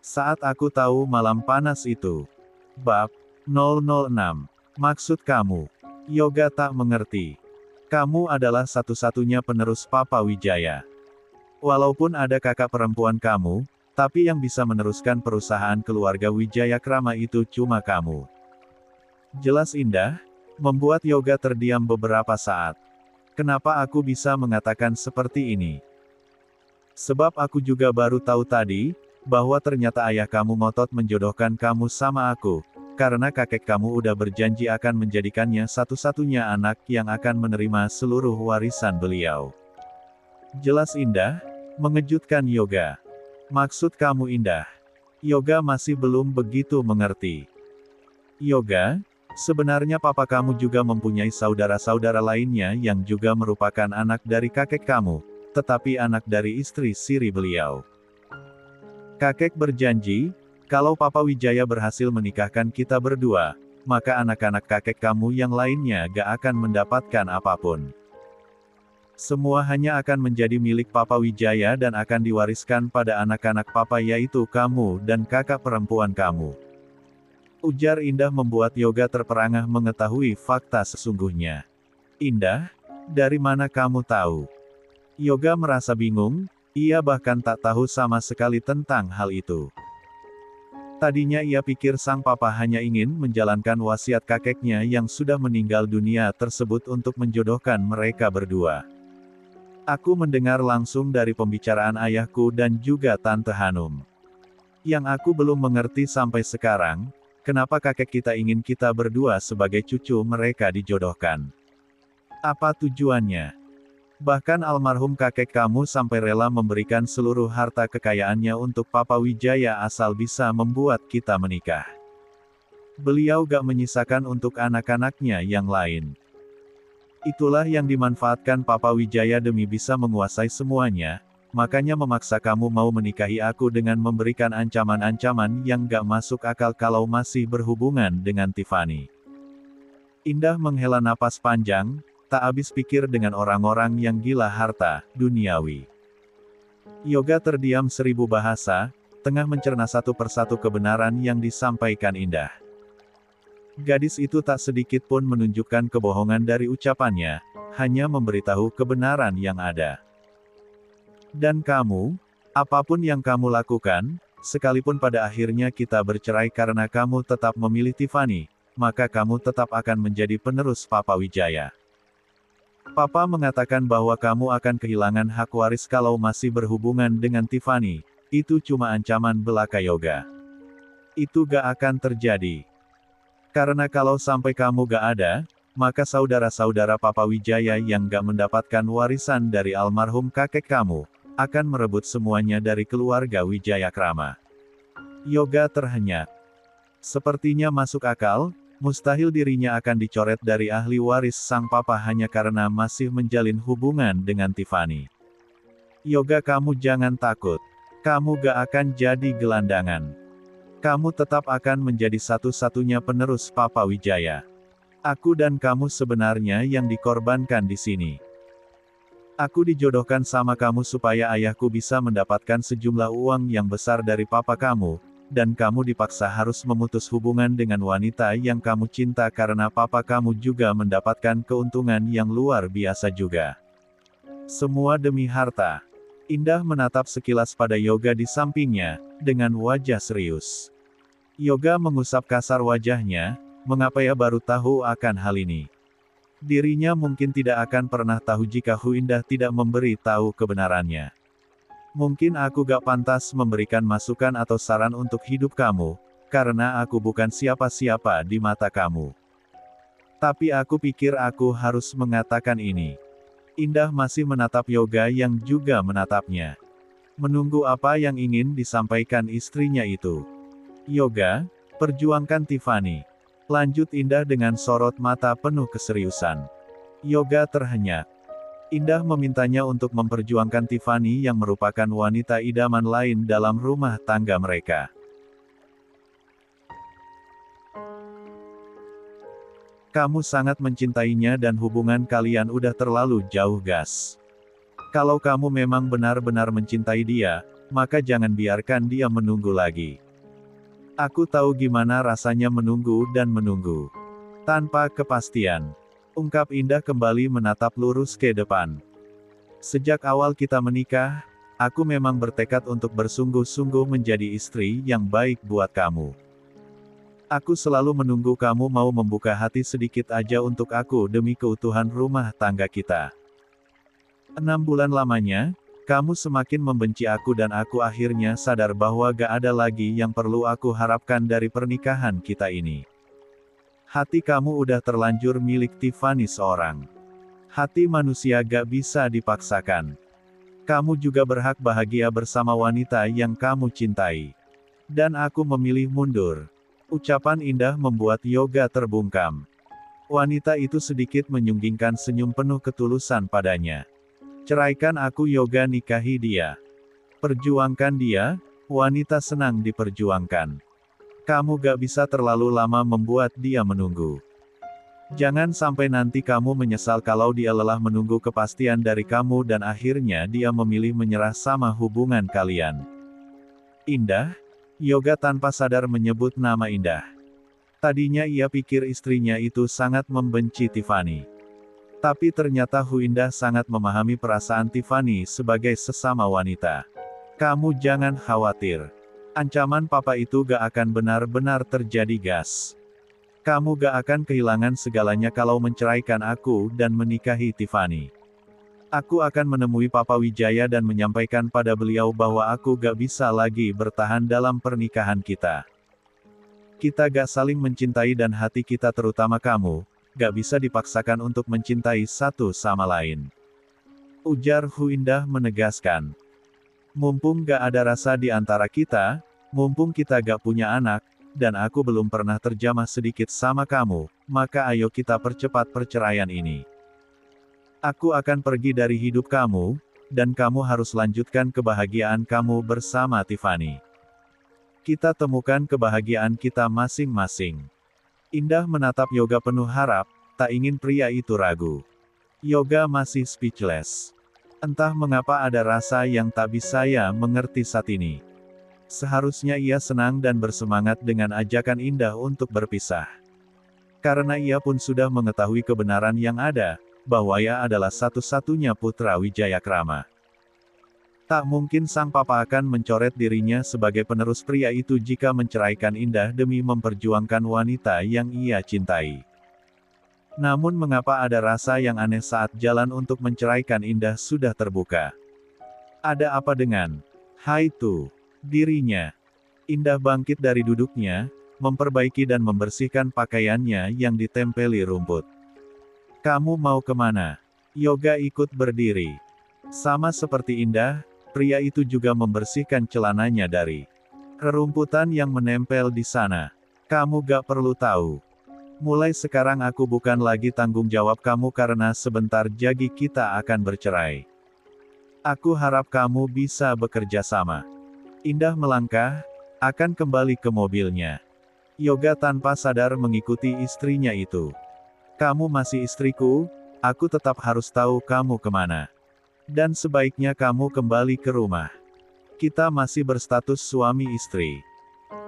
Saat aku tahu malam panas itu. Bab 006. Maksud kamu. Yoga tak mengerti. Kamu adalah satu-satunya penerus Papa Wijaya. Walaupun ada kakak perempuan kamu, tapi yang bisa meneruskan perusahaan keluarga Wijaya Krama itu cuma kamu. Jelas indah, membuat Yoga terdiam beberapa saat. Kenapa aku bisa mengatakan seperti ini? Sebab aku juga baru tahu tadi, bahwa ternyata ayah kamu ngotot menjodohkan kamu sama aku, karena kakek kamu udah berjanji akan menjadikannya satu-satunya anak yang akan menerima seluruh warisan beliau. Jelas indah, mengejutkan Yoga. Maksud kamu indah? Yoga masih belum begitu mengerti. Yoga, sebenarnya papa kamu juga mempunyai saudara-saudara lainnya yang juga merupakan anak dari kakek kamu, tetapi anak dari istri siri beliau. Kakek berjanji, kalau Papa Wijaya berhasil menikahkan kita berdua, maka anak-anak kakek kamu yang lainnya gak akan mendapatkan apapun. Semua hanya akan menjadi milik Papa Wijaya dan akan diwariskan pada anak-anak Papa, yaitu kamu dan kakak perempuan kamu. Ujar Indah membuat Yoga terperangah mengetahui fakta sesungguhnya. Indah, dari mana kamu tahu? Yoga merasa bingung, ia bahkan tak tahu sama sekali tentang hal itu. Tadinya ia pikir sang papa hanya ingin menjalankan wasiat kakeknya yang sudah meninggal dunia tersebut untuk menjodohkan mereka berdua. Aku mendengar langsung dari pembicaraan ayahku dan juga Tante Hanum. Yang aku belum mengerti sampai sekarang, kenapa kakek kita ingin kita berdua sebagai cucu mereka dijodohkan. Apa tujuannya? Bahkan almarhum kakek kamu sampai rela memberikan seluruh harta kekayaannya untuk Papa Wijaya asal bisa membuat kita menikah. Beliau gak menyisakan untuk anak-anaknya yang lain. Itulah yang dimanfaatkan Papa Wijaya demi bisa menguasai semuanya, makanya memaksa kamu mau menikahi aku dengan memberikan ancaman-ancaman yang gak masuk akal kalau masih berhubungan dengan Tiffany. Indah menghela napas panjang, tak habis pikir dengan orang-orang yang gila harta duniawi. Yoga terdiam 1000 bahasa, tengah mencerna satu persatu kebenaran yang disampaikan Indah. Gadis itu tak sedikit pun menunjukkan kebohongan dari ucapannya, hanya memberitahu kebenaran yang ada. Dan kamu, apapun yang kamu lakukan, sekalipun pada akhirnya kita bercerai karena kamu tetap memilih Tiffany, maka kamu tetap akan menjadi penerus Papa Wijaya. Papa mengatakan bahwa kamu akan kehilangan hak waris kalau masih berhubungan dengan Tiffany. Itu cuma ancaman belaka Yoga. Itu gak akan terjadi. Karena kalau sampai kamu gak ada, maka saudara-saudara Papa Wijaya yang gak mendapatkan warisan dari almarhum kakek kamu, akan merebut semuanya dari keluarga Wijaya Krama. Yoga terhenyak. Sepertinya masuk akal. Mustahil dirinya akan dicoret dari ahli waris sang papa hanya karena masih menjalin hubungan dengan Tiffany. Yoga, kamu jangan takut. Kamu gak akan jadi gelandangan. Kamu tetap akan menjadi satu-satunya penerus Papa Wijaya. Aku dan kamu sebenarnya yang dikorbankan di sini. Aku dijodohkan sama kamu supaya ayahku bisa mendapatkan sejumlah uang yang besar dari papa kamu, dan kamu dipaksa harus memutus hubungan dengan wanita yang kamu cinta karena papa kamu juga mendapatkan keuntungan yang luar biasa juga. Semua demi harta. Indah menatap sekilas pada Yoga di sampingnya, dengan wajah serius. Yoga mengusap kasar wajahnya, mengapa ia baru tahu akan hal ini. Dirinya mungkin tidak akan pernah tahu jika Hu Indah tidak memberi tahu kebenarannya. Mungkin aku gak pantas memberikan masukan atau saran untuk hidup kamu, karena aku bukan siapa-siapa di mata kamu. Tapi aku pikir aku harus mengatakan ini. Indah masih menatap Yoga yang juga menatapnya. Menunggu apa yang ingin disampaikan istrinya itu. Yoga, perjuangkan Tiffany. Lanjut Indah dengan sorot mata penuh keseriusan. Yoga terhenyak. Indah memintanya untuk memperjuangkan Tiffany yang merupakan wanita idaman lain dalam rumah tangga mereka. Kamu sangat mencintainya dan hubungan kalian udah terlalu jauh gas. Kalau kamu memang benar-benar mencintai dia, maka jangan biarkan dia menunggu lagi. Aku tahu gimana rasanya menunggu dan menunggu. Tanpa kepastian. Ungkap Indah kembali menatap lurus ke depan. Sejak awal kita menikah, aku memang bertekad untuk bersungguh-sungguh menjadi istri yang baik buat kamu. Aku selalu menunggu kamu mau membuka hati sedikit aja untuk aku demi keutuhan rumah tangga kita. 6 bulan lamanya, kamu semakin membenci aku dan aku akhirnya sadar bahwa gak ada lagi yang perlu aku harapkan dari pernikahan kita ini. Hati kamu udah terlanjur milik Tiffany seorang. Hati manusia gak bisa dipaksakan. Kamu juga berhak bahagia bersama wanita yang kamu cintai. Dan aku memilih mundur. Ucapan Indah membuat Yoga terbungkam. Wanita itu sedikit menyunggingkan senyum penuh ketulusan padanya. Ceraikan aku Yoga, nikahi dia. Perjuangkan dia, wanita senang diperjuangkan. Kamu gak bisa terlalu lama membuat dia menunggu. Jangan sampai nanti kamu menyesal kalau dia lelah menunggu kepastian dari kamu dan akhirnya dia memilih menyerah sama hubungan kalian. Indah? Yoga tanpa sadar menyebut nama Indah. Tadinya ia pikir istrinya itu sangat membenci Tiffany. Tapi ternyata Hu Indah sangat memahami perasaan Tiffany sebagai sesama wanita. Kamu jangan khawatir. Ancaman papa itu gak akan benar-benar terjadi, gas. Kamu gak akan kehilangan segalanya kalau menceraikan aku dan menikahi Tiffany. Aku akan menemui Papa Wijaya dan menyampaikan pada beliau bahwa aku gak bisa lagi bertahan dalam pernikahan kita. Kita gak saling mencintai dan hati kita terutama kamu, gak bisa dipaksakan untuk mencintai satu sama lain. Ujar Hu Indah menegaskan. Mumpung gak ada rasa di antara kita, mumpung kita gak punya anak, dan aku belum pernah terjamah sedikit sama kamu, maka ayo kita percepat perceraian ini. Aku akan pergi dari hidup kamu, dan kamu harus lanjutkan kebahagiaan kamu bersama Tiffany. Kita temukan kebahagiaan kita masing-masing. Indah menatap Yoga penuh harap, tak ingin pria itu ragu. Yoga masih speechless. Entah mengapa ada rasa yang tak bisa ia mengerti saat ini. Seharusnya ia senang dan bersemangat dengan ajakan Indah untuk berpisah. Karena ia pun sudah mengetahui kebenaran yang ada, bahwa ia adalah satu-satunya putra Wijayakrama. Tak mungkin sang papa akan mencoret dirinya sebagai penerus pria itu jika menceraikan Indah demi memperjuangkan wanita yang ia cintai. Namun mengapa ada rasa yang aneh saat jalan untuk menceraikan Indah sudah terbuka? Ada apa dengan Haitu? Dirinya. Indah bangkit dari duduknya, memperbaiki dan membersihkan pakaiannya yang ditempeli rumput. Kamu mau kemana? Yoga ikut berdiri. Sama seperti Indah, pria itu juga membersihkan celananya dari rerumputan yang menempel di sana. Kamu gak perlu tahu. Mulai sekarang aku bukan lagi tanggung jawab kamu karena sebentar lagi kita akan bercerai. Aku harap kamu bisa bekerja sama. Indah melangkah, akan kembali ke mobilnya. Yoga tanpa sadar mengikuti istrinya itu. Kamu masih istriku, aku tetap harus tahu kamu kemana. Dan sebaiknya kamu kembali ke rumah. Kita masih berstatus suami istri.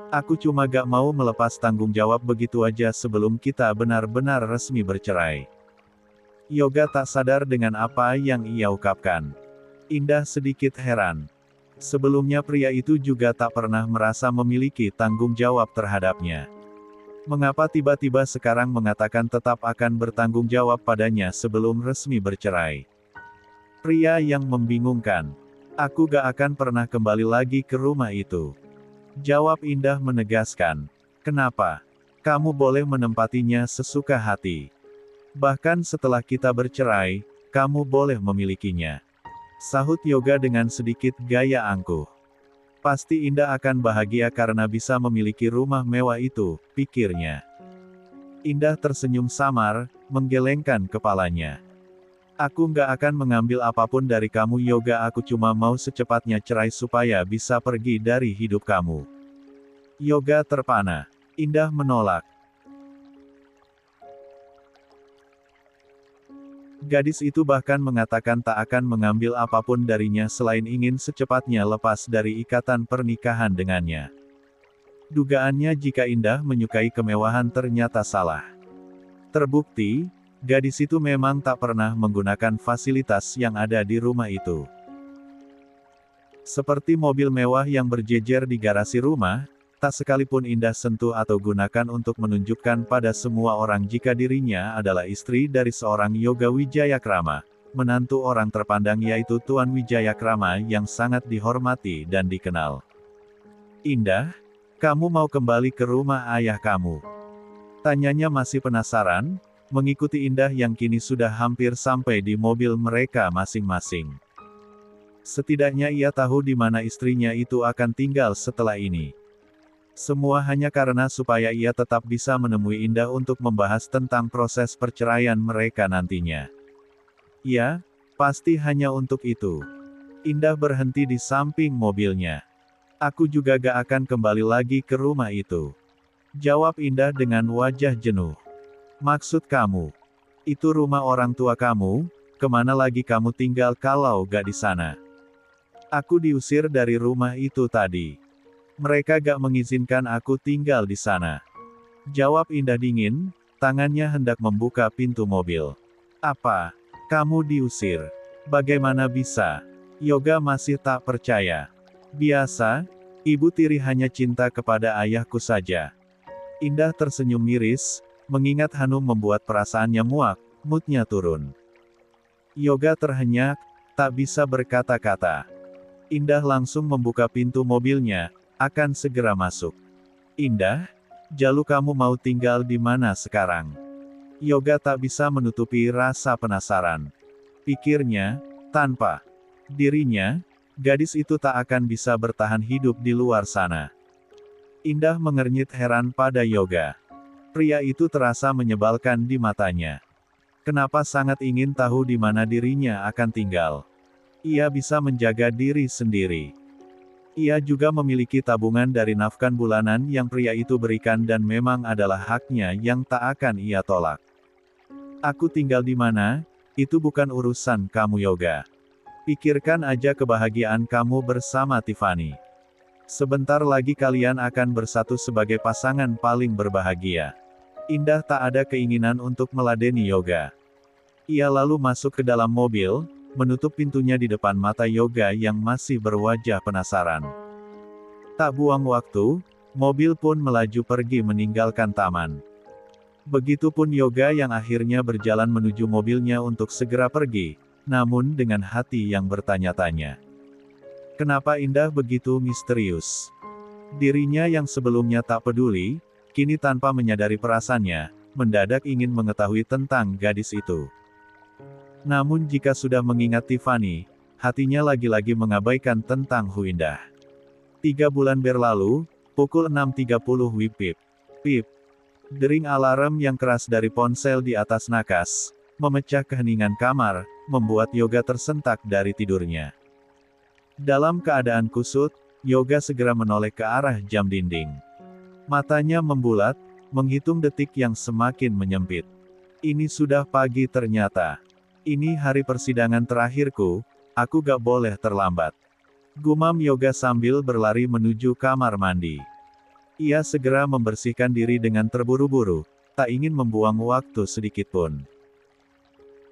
Aku cuma gak mau melepas tanggung jawab begitu aja sebelum kita benar-benar resmi bercerai. Yoga tak sadar dengan apa yang ia ungkapkan. Indah sedikit heran. Sebelumnya pria itu juga tak pernah merasa memiliki tanggung jawab terhadapnya. Mengapa tiba-tiba sekarang mengatakan tetap akan bertanggung jawab padanya sebelum resmi bercerai? Pria yang membingungkan. Aku gak akan pernah kembali lagi ke rumah itu. Jawab Indah menegaskan. Kenapa? Kamu boleh menempatinya sesuka hati. Bahkan setelah kita bercerai, kamu boleh memilikinya. Sahut Yoga dengan sedikit gaya angkuh. Pasti Indah akan bahagia karena bisa memiliki rumah mewah itu, pikirnya. Indah tersenyum samar, menggelengkan kepalanya. Aku nggak akan mengambil apapun dari kamu Yoga, aku cuma mau secepatnya cerai supaya bisa pergi dari hidup kamu. Yoga terpana. Indah menolak. Gadis itu bahkan mengatakan tak akan mengambil apapun darinya selain ingin secepatnya lepas dari ikatan pernikahan dengannya. Dugaannya jika Indah menyukai kemewahan ternyata salah. Terbukti, gadis itu memang tak pernah menggunakan fasilitas yang ada di rumah itu. Seperti mobil mewah yang berjejer di garasi rumah, tak sekalipun Indah sentuh atau gunakan untuk menunjukkan pada semua orang jika dirinya adalah istri dari seorang Yoga Wijayakrama, menantu orang terpandang yaitu Tuan Wijayakrama yang sangat dihormati dan dikenal. Indah, kamu mau kembali ke rumah ayah kamu? Tanyanya masih penasaran, mengikuti Indah yang kini sudah hampir sampai di mobil mereka masing-masing. Setidaknya ia tahu di mana istrinya itu akan tinggal setelah ini. Semua hanya karena supaya ia tetap bisa menemui Indah untuk membahas tentang proses perceraian mereka nantinya. Ya, pasti hanya untuk itu. Indah berhenti di samping mobilnya. Aku juga gak akan kembali lagi ke rumah itu. Jawab Indah dengan wajah jenuh. Maksud kamu? Itu rumah orang tua kamu, kemana lagi kamu tinggal kalau gak di sana? Aku diusir dari rumah itu tadi. Mereka gak mengizinkan aku tinggal di sana. Jawab Indah dingin, tangannya hendak membuka pintu mobil. Apa? Kamu diusir? Bagaimana bisa? Yoga masih tak percaya. Biasa, ibu tiri hanya cinta kepada ayahku saja. Indah tersenyum miris, mengingat Hanum membuat perasaannya muak, moodnya turun. Yoga terhenyak, tak bisa berkata-kata. Indah langsung membuka pintu mobilnya, akan segera masuk. Indah, Jalu kamu mau tinggal di mana sekarang? Yoga tak bisa menutupi rasa penasaran. Pikirnya, tanpa dirinya, gadis itu tak akan bisa bertahan hidup di luar sana. Indah mengernyit heran pada Yoga. Pria itu terasa menyebalkan di matanya. Kenapa sangat ingin tahu di mana dirinya akan tinggal? Ia bisa menjaga diri sendiri. Ia juga memiliki tabungan dari nafkah bulanan yang pria itu berikan dan memang adalah haknya yang tak akan ia tolak. Aku tinggal di mana, itu bukan urusan kamu Yoga. Pikirkan aja kebahagiaan kamu bersama Tiffany. Sebentar lagi kalian akan bersatu sebagai pasangan paling berbahagia. Indah tak ada keinginan untuk meladeni Yoga. Ia lalu masuk ke dalam mobil, menutup pintunya di depan mata Yoga yang masih berwajah penasaran. Tak buang waktu, mobil pun melaju pergi meninggalkan taman. Begitupun Yoga yang akhirnya berjalan menuju mobilnya untuk segera pergi, namun dengan hati yang bertanya-tanya. Kenapa Indah begitu misterius? Dirinya yang sebelumnya tak peduli, kini tanpa menyadari perasaannya, mendadak ingin mengetahui tentang gadis itu. Namun jika sudah mengingat Tiffany, hatinya lagi-lagi mengabaikan tentang Hu Indah. 3 bulan berlalu, pukul 6.30 WIB. Pip. Dering alarm yang keras dari ponsel di atas nakas, memecah keheningan kamar, membuat Yoga tersentak dari tidurnya. Dalam keadaan kusut, Yoga segera menoleh ke arah jam dinding. Matanya membulat, menghitung detik yang semakin menyempit. Ini sudah pagi ternyata. Ini hari persidangan terakhirku, aku gak boleh terlambat. Gumam Yoga sambil berlari menuju kamar mandi. Ia segera membersihkan diri dengan terburu-buru, tak ingin membuang waktu sedikitpun.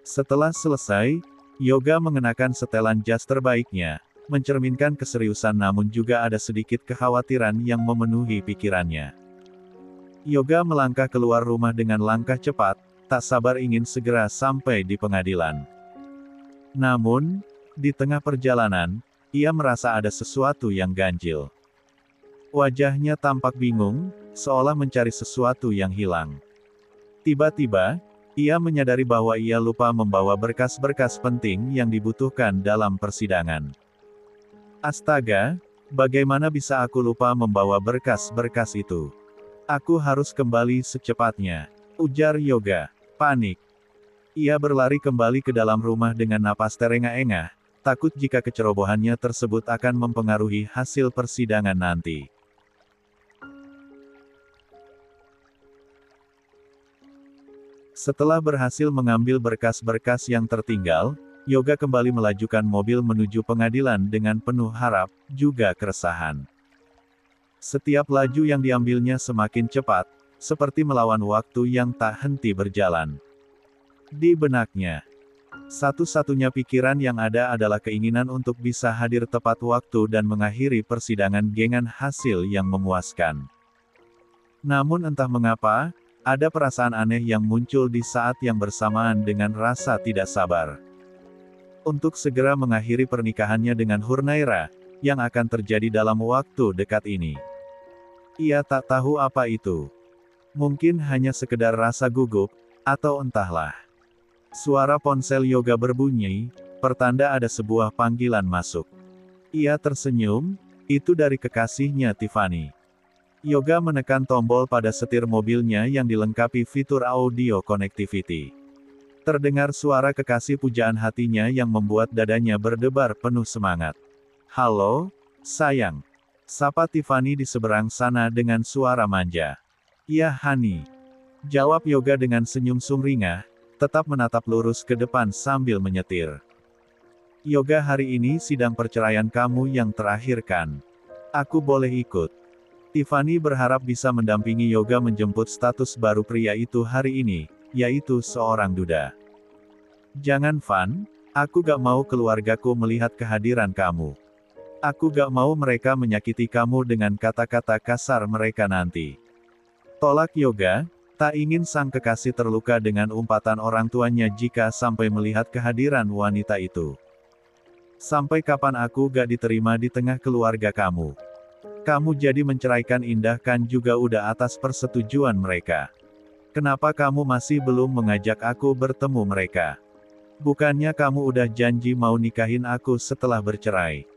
Setelah selesai, Yoga mengenakan setelan jas terbaiknya, mencerminkan keseriusan namun juga ada sedikit kekhawatiran yang memenuhi pikirannya. Yoga melangkah keluar rumah dengan langkah cepat, tak sabar ingin segera sampai di pengadilan. Namun, di tengah perjalanan, ia merasa ada sesuatu yang ganjil. Wajahnya tampak bingung, seolah mencari sesuatu yang hilang. Tiba-tiba, ia menyadari bahwa ia lupa membawa berkas-berkas penting yang dibutuhkan dalam persidangan. Astaga, bagaimana bisa aku lupa membawa berkas-berkas itu? Aku harus kembali secepatnya, ujar Yoga. Panik. Ia berlari kembali ke dalam rumah dengan napas terengah-engah, takut jika kecerobohannya tersebut akan mempengaruhi hasil persidangan nanti. Setelah berhasil mengambil berkas-berkas yang tertinggal, Yoga kembali melajukan mobil menuju pengadilan dengan penuh harap, juga keresahan. Setiap laju yang diambilnya semakin cepat, seperti melawan waktu yang tak henti berjalan. Di benaknya, satu-satunya pikiran yang ada adalah keinginan untuk bisa hadir tepat waktu dan mengakhiri persidangan dengan hasil yang memuaskan. Namun entah mengapa, ada perasaan aneh yang muncul di saat yang bersamaan dengan rasa tidak sabar untuk segera mengakhiri pernikahannya dengan Hurnaira, yang akan terjadi dalam waktu dekat ini. Ia tak tahu apa itu. Mungkin hanya sekedar rasa gugup, atau entahlah. Suara ponsel Yoga berbunyi, pertanda ada sebuah panggilan masuk. Ia tersenyum, itu dari kekasihnya Tiffany. Yoga menekan tombol pada setir mobilnya yang dilengkapi fitur audio connectivity. Terdengar suara kekasih pujaan hatinya yang membuat dadanya berdebar penuh semangat. "Halo, sayang." Sapa Tiffany di seberang sana dengan suara manja. "Ya Honey." Jawab Yoga dengan senyum sumringah, tetap menatap lurus ke depan sambil menyetir. "Yoga, hari ini sidang perceraian kamu yang terakhir kan? Aku boleh ikut?" Tiffany berharap bisa mendampingi Yoga menjemput status baru pria itu hari ini, yaitu seorang duda. "Jangan Van, aku gak mau keluargaku melihat kehadiran kamu. Aku gak mau mereka menyakiti kamu dengan kata-kata kasar mereka nanti." Tolak Yoga, tak ingin sang kekasih terluka dengan umpatan orang tuanya jika sampai melihat kehadiran wanita itu. "Sampai kapan aku gak diterima di tengah keluarga kamu? Kamu jadi menceraikan Indah kan juga udah atas persetujuan mereka. Kenapa kamu masih belum mengajak aku bertemu mereka? Bukannya kamu udah janji mau nikahin aku setelah bercerai?"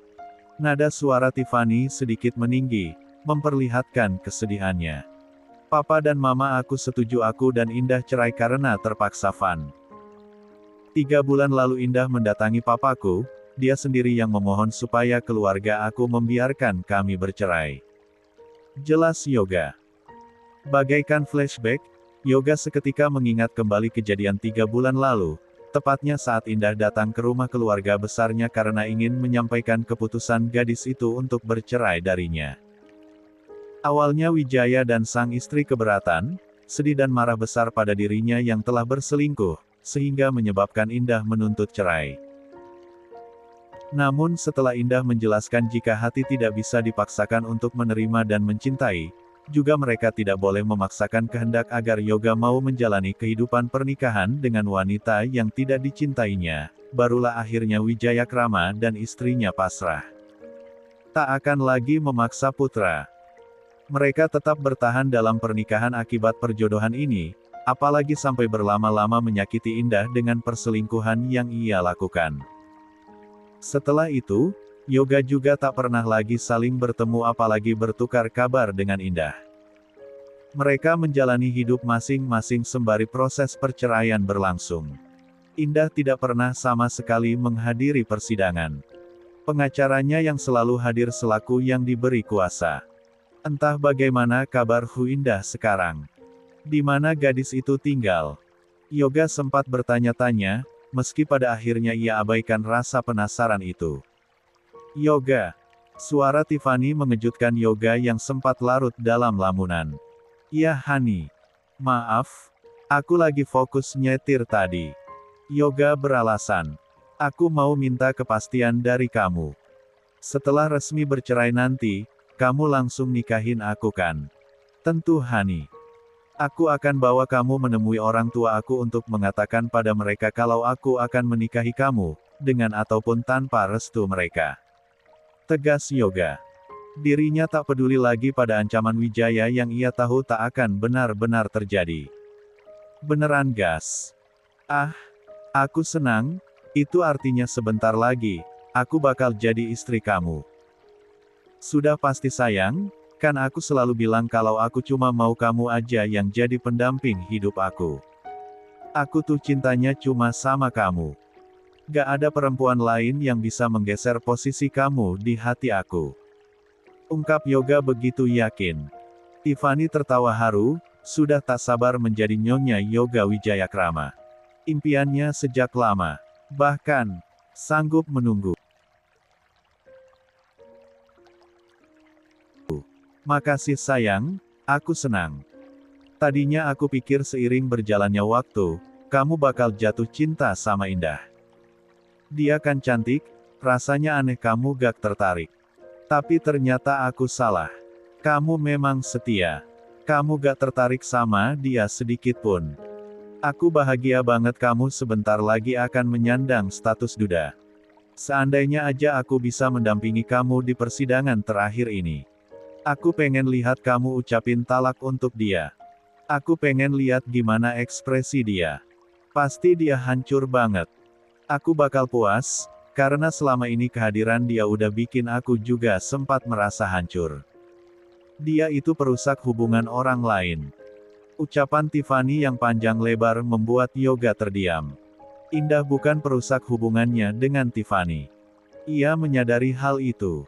Nada suara Tiffany sedikit meninggi, memperlihatkan kesedihannya. "Papa dan Mama aku setuju aku dan Indah cerai karena terpaksa Van. 3 bulan lalu Indah mendatangi papaku, dia sendiri yang memohon supaya keluarga aku membiarkan kami bercerai." Jelas Yoga. Bagaikan flashback, Yoga seketika mengingat kembali kejadian 3 bulan lalu, tepatnya saat Indah datang ke rumah keluarga besarnya karena ingin menyampaikan keputusan gadis itu untuk bercerai darinya. Awalnya Wijaya dan sang istri keberatan, sedih dan marah besar pada dirinya yang telah berselingkuh, sehingga menyebabkan Indah menuntut cerai. Namun setelah Indah menjelaskan jika hati tidak bisa dipaksakan untuk menerima dan mencintai, juga mereka tidak boleh memaksakan kehendak agar Yoga mau menjalani kehidupan pernikahan dengan wanita yang tidak dicintainya, barulah akhirnya Wijayakrama dan istrinya pasrah. Tak akan lagi memaksa putra. Mereka tetap bertahan dalam pernikahan akibat perjodohan ini, apalagi sampai berlama-lama menyakiti Indah dengan perselingkuhan yang ia lakukan. Setelah itu, Yoga juga tak pernah lagi saling bertemu apalagi bertukar kabar dengan Indah. Mereka menjalani hidup masing-masing sembari proses perceraian berlangsung. Indah tidak pernah sama sekali menghadiri persidangan. Pengacaranya yang selalu hadir selaku yang diberi kuasa. Entah bagaimana kabar Hu Indah sekarang. Di mana gadis itu tinggal? Yoga sempat bertanya-tanya, meski pada akhirnya ia abaikan rasa penasaran itu. "Yoga." Suara Tiffany mengejutkan Yoga yang sempat larut dalam lamunan. "Ya Honey. Maaf, aku lagi fokus nyetir tadi." Yoga beralasan. "Aku mau minta kepastian dari kamu. Setelah resmi bercerai nanti, kamu langsung nikahin aku kan?" "Tentu Honey. Aku akan bawa kamu menemui orang tua aku untuk mengatakan pada mereka kalau aku akan menikahi kamu, dengan ataupun tanpa restu mereka." Tegas Yoga. Dirinya tak peduli lagi pada ancaman Wijaya yang ia tahu tak akan benar-benar terjadi. Beneran gas. "Ah, aku senang, itu artinya sebentar lagi, aku bakal jadi istri kamu." "Sudah pasti sayang. Kan aku selalu bilang kalau aku cuma mau kamu aja yang jadi pendamping hidup aku. Aku tuh cintanya cuma sama kamu. Gak ada perempuan lain yang bisa menggeser posisi kamu di hati aku." Ungkap Yoga begitu yakin. Tiffany tertawa haru, sudah tak sabar menjadi Nyonya Yoga Wijayakrama. Impiannya sejak lama. Bahkan, sanggup menunggu. Makasih sayang, aku senang. Tadinya aku pikir seiring berjalannya waktu, kamu bakal jatuh cinta sama Indah. Dia kan cantik, rasanya aneh kamu gak tertarik. Tapi ternyata aku salah. Kamu memang setia. Kamu gak tertarik sama dia sedikit pun. Aku bahagia banget kamu sebentar lagi akan menyandang status duda. Seandainya aja aku bisa mendampingi kamu di persidangan terakhir ini. Aku pengen lihat kamu ucapin talak untuk dia. Aku pengen lihat gimana ekspresi dia. Pasti dia hancur banget. Aku bakal puas, karena selama ini kehadiran dia udah bikin aku juga sempat merasa hancur. Dia itu perusak hubungan orang lain. Ucapan Tiffany yang panjang lebar membuat Yoga terdiam. Indah bukan perusak hubungannya dengan Tiffany. Ia menyadari hal itu.